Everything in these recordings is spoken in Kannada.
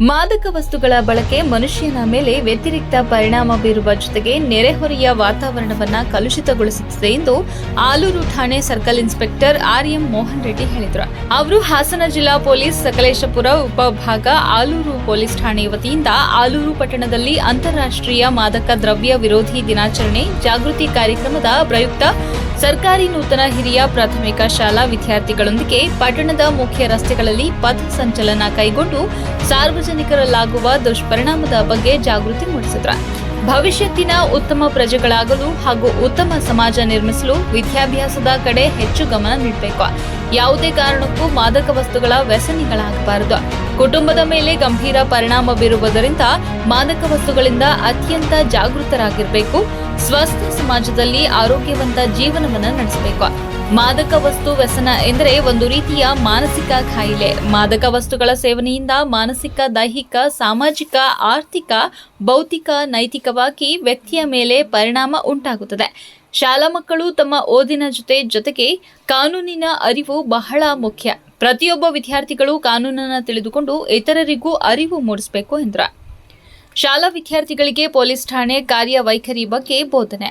ಮಾದಕ ವಸ್ತುಗಳ ಬಳಕೆ ಮನುಷ್ಯನ ಮೇಲೆ ವ್ಯತಿರಿಕ್ತ ಪರಿಣಾಮ ಬೀರುವ ಜೊತೆಗೆ ನೆರೆಹೊರೆಯ ವಾತಾವರಣವನ್ನು ಕಲುಷಿತಗೊಳಿಸುತ್ತದೆ ಎಂದು ಆಲೂರು ಠಾಣೆ circle inspector RM Mohan Reddy ಹೇಳಿದರು. ಅವರು ಹಾಸನ ಜಿಲ್ಲಾ ಪೊಲೀಸ್ ಸಕಲೇಶಪುರ ಉಪವಿಭಾಗ ಆಲೂರು ಪೊಲೀಸ್ ಠಾಣೆ ವತಿಯಿಂದ ಆಲೂರು ಪಟ್ಟಣದಲ್ಲಿ ಅಂತಾರಾಷ್ಟ್ರೀಯ ಮಾದಕ ದ್ರವ್ಯ ವಿರೋಧಿ ದಿನಾಚರಣೆ ಜಾಗೃತಿ ಕಾರ್ಯಕ್ರಮದ ಪ್ರಯುಕ್ತ ಸರ್ಕಾರಿ ನೂತನ ಹಿರಿಯ ಪ್ರಾಥಮಿಕ ಶಾಲಾ ವಿದ್ಯಾರ್ಥಿಗಳೊಂದಿಗೆ ಪಟ್ಟಣದ ಮುಖ್ಯ ರಸ್ತೆಗಳಲ್ಲಿ ಪಥ ಸಂಚಲನ ಕೈಗೊಂಡು ಸಾರ್ವಜನಿಕರಲ್ಲಾಗುವ ದುಷ್ಪರಿಣಾಮದ ಬಗ್ಗೆ ಜಾಗೃತಿ ಮೂಡಿಸಿದರು. ಭವಿಷ್ಯತ್ತಿನ ಉತ್ತಮ ಪ್ರಜೆಗಳಾಗಲು ಹಾಗೂ ಉತ್ತಮ ಸಮಾಜ ನಿರ್ಮಿಸಲು ವಿದ್ಯಾಭ್ಯಾಸದ ಕಡೆ ಹೆಚ್ಚು ಗಮನ ನೀಡಬೇಕು. ಯಾವುದೇ ಕಾರಣಕ್ಕೂ ಮಾದಕ ವಸ್ತುಗಳ ವ್ಯಸನಿಗಳಾಗಬಾರದು. ಕುಟುಂಬದ ಮೇಲೆ ಗಂಭೀರ ಪರಿಣಾಮ ಬೀರುವುದರಿಂದ ಮಾದಕ ವಸ್ತುಗಳಿಂದ ಅತ್ಯಂತ ಜಾಗೃತರಾಗಿರಬೇಕು. ಸ್ವಸ್ಥ ಸಮಾಜದಲ್ಲಿ ಆರೋಗ್ಯವಂತ ಜೀವನವನ್ನು ನಡೆಸಬೇಕು. ಮಾದಕ ವಸ್ತು ವ್ಯಸನ ಎಂದರೆ ಒಂದು ರೀತಿಯ ಮಾನಸಿಕ ಕಾಯಿಲೆ. ಮಾದಕ ವಸ್ತುಗಳ ಸೇವನೆಯಿಂದ ಮಾನಸಿಕ, ದೈಹಿಕ, ಸಾಮಾಜಿಕ, ಆರ್ಥಿಕ, ಭೌತಿಕ, ನೈತಿಕವಾಗಿ ವ್ಯಕ್ತಿಯ ಮೇಲೆ ಪರಿಣಾಮ ಉಂಟಾಗುತ್ತದೆ. ಶಾಲಾ ಮಕ್ಕಳು ತಮ್ಮ ಓದಿನ ಜೊತೆಗೆ ಕಾನೂನಿನ ಅರಿವು ಬಹಳ ಮುಖ್ಯ. ಪ್ರತಿಯೊಬ್ಬ ವಿದ್ಯಾರ್ಥಿಗಳು ಕಾನೂನನ್ನು ತಿಳಿದುಕೊಂಡು ಇತರರಿಗೂ ಅರಿವು ಮೂಡಿಸಬೇಕು ಎಂದರು. ಶಾಲಾ ವಿದ್ಯಾರ್ಥಿಗಳಿಗೆ ಪೊಲೀಸ್ ಠಾಣೆ ಕಾರ್ಯವೈಖರಿ ಬಗ್ಗೆ ಬೋಧನೆ.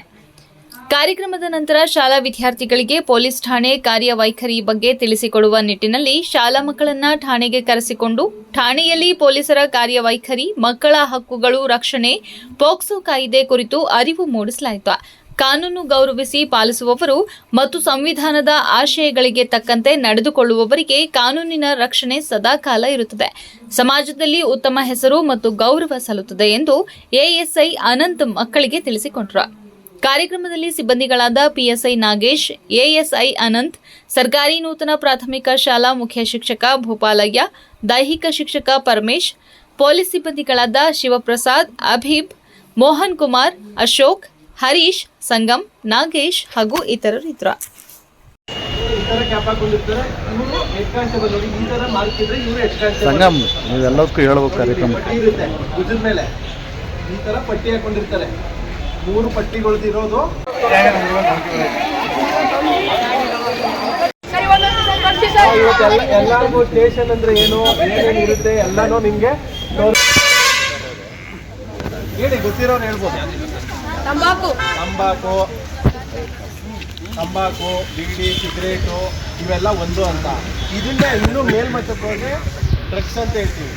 ಕಾರ್ಯಕ್ರಮದ ನಂತರ ಶಾಲಾ ವಿದ್ಯಾರ್ಥಿಗಳಿಗೆ ಪೊಲೀಸ್ ಠಾಣೆ ಕಾರ್ಯವೈಖರಿ ಬಗ್ಗೆ ತಿಳಿಸಿಕೊಡುವ ನಿಟ್ಟಿನಲ್ಲಿ ಶಾಲಾ ಮಕ್ಕಳನ್ನ ಠಾಣೆಗೆ ಕರೆಸಿಕೊಂಡು ಠಾಣೆಯಲ್ಲಿ ಪೊಲೀಸರ ಕಾರ್ಯವೈಖರಿ, ಮಕ್ಕಳ ಹಕ್ಕುಗಳು ರಕ್ಷಣೆ, ಪೋಕ್ಸೋ ಕಾಯ್ದೆ ಕುರಿತು ಅರಿವು ಮೂಡಿಸಲಾಯಿತು. ಕಾನೂನು ಗೌರವಿಸಿ ಪಾಲಿಸುವವರು ಮತ್ತು ಸಂವಿಧಾನದ ಆಶಯಗಳಿಗೆ ತಕ್ಕಂತೆ ನಡೆದುಕೊಳ್ಳುವವರಿಗೆ ಕಾನೂನಿನ ರಕ್ಷಣೆ ಸದಾಕಾಲ ಇರುತ್ತದೆ. ಸಮಾಜದಲ್ಲಿ ಉತ್ತಮ ಹೆಸರು ಮತ್ತು ಗೌರವ ಸಲ್ಲುತ್ತದೆ ಎಂದು ಎಎಸ್ಐ ಅನಂತ್ ಮಕ್ಕಳಿಗೆ ತಿಳಿಸಿಕೊಟ್ಟರು. ಕಾರ್ಯಕ್ರಮದಲ್ಲಿ ಸಿಬ್ಬಂದಿಗಳಾದ ಪಿಎಸ್ಐ ನಾಗೇಶ್, ಎಎಸ್ಐ ಅನಂತ್, ಸರ್ಕಾರಿ ನೂತನ ಪ್ರಾಥಮಿಕ ಶಾಲಾ ಮುಖ್ಯ ಶಿಕ್ಷಕ ಭೂಪಾಲಯ್ಯ, ದೈಹಿಕ ಶಿಕ್ಷಕ ಪರಮೇಶ್, ಪೊಲೀಸ್ ಸಿಬ್ಬಂದಿಗಳಾದ ಶಿವಪ್ರಸಾದ್, ಅಭೀಬ್, ಮೋಹನ್ ಕುಮಾರ್, ಅಶೋಕ್, ಹರೀಶ್, ಸಂಗಮ್, ನಾಗೇಶ್ ಹಾಗೂ ಇತರರಿದ್ದರು. ಸಂಗಮ್ ನೀವೆಲ್ಲದಕ್ಕೂ ಹೇಳ್ಬೇಕು. ಕಾರ್ಯಕ್ರಮ ಈ ತರ ಪಟ್ಟಿ ಹಾಕೊಂಡಿರ್ತಾರೆ. 3 ಪಟ್ಟಿಗಳದಿರೋದು ಎಲ್ಲಾರ್ಗು ಸ್ಟೇಷನ್ ಅಂದ್ರೆ ಏನೇನು ಇರುತ್ತೆ ಎಲ್ಲಾನು ನಿಮ್ಗೆ ಹೇಳಿ, ಗೊತ್ತಿರೋರು ಹೇಳ್ಬೋದು. ತಂಬಾಕು, ಬೀಡಿ, ಸಿಗರೇಟು ಇವೆಲ್ಲ ಒಂದು ಅಂತ. ಇದನ್ನ ಇನ್ನೂ ಮೇಲ್ಮಟ್ಟಕ್ಕೆ ಹೋಗಿ ಡ್ರಗ್ಸ್ ಅಂತ ಹೇಳ್ತೀವಿ.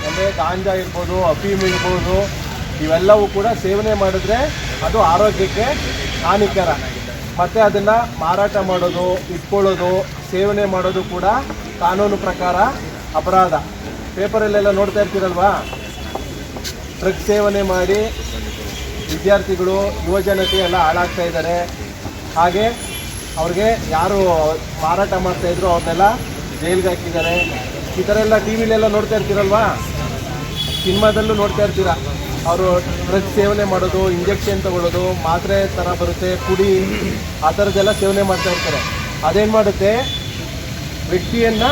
ಅಂದರೆ ಗಾಂಜಾ ಇರ್ಬೋದು, ಅಫೀಮ್ ಇರ್ಬೋದು, ಇವೆಲ್ಲವೂ ಕೂಡ ಸೇವನೆ ಮಾಡಿದ್ರೆ ಅದು ಆರೋಗ್ಯಕ್ಕೆ ಹಾನಿಕರ. ಮತ್ತು ಅದನ್ನು ಮಾರಾಟ ಮಾಡೋದು, ಇಟ್ಕೊಳ್ಳೋದು, ಸೇವನೆ ಮಾಡೋದು ಕೂಡ ಕಾನೂನು ಪ್ರಕಾರ ಅಪರಾಧ. ಪೇಪರಲ್ಲೆಲ್ಲ ನೋಡ್ತಾ ಇರ್ತೀರಲ್ವಾ, ಡ್ರಗ್ಸ್ ಸೇವನೆ ಮಾಡಿ ವಿದ್ಯಾರ್ಥಿಗಳು, ಯುವಜನತೆ ಎಲ್ಲ ಹಾಳಾಗ್ತಾ ಇದ್ದಾರೆ. ಹಾಗೆ ಅವ್ರಿಗೆ ಯಾರು ಮಾರಾಟ ಮಾಡ್ತಾಯಿದ್ರು ಅವ್ರನ್ನೆಲ್ಲ ಜೈಲಿಗೆ ಹಾಕಿದ್ದಾರೆ. ಈ ಥರ ಎಲ್ಲ ಟಿ ವಿಲೆಲ್ಲ ನೋಡ್ತಾ ಇರ್ತೀರಲ್ವಾ, ಸಿನಿಮಾದಲ್ಲೂ ನೋಡ್ತಾ ಇರ್ತೀರ. ಅವರು ಡ್ರಗ್ಸ್ ಸೇವನೆ ಮಾಡೋದು, ಇಂಜೆಕ್ಷನ್ ತಗೊಳ್ಳೋದು, ಮಾತ್ರೆ ಥರ ಬರುತ್ತೆ, ಪುಡಿ, ಆ ಥರದ್ದೆಲ್ಲ ಸೇವನೆ ಮಾಡ್ತಾ ಇರ್ತಾರೆ. ಅದೇನು ಮಾಡುತ್ತೆ, ವ್ಯಕ್ತಿಯನ್ನು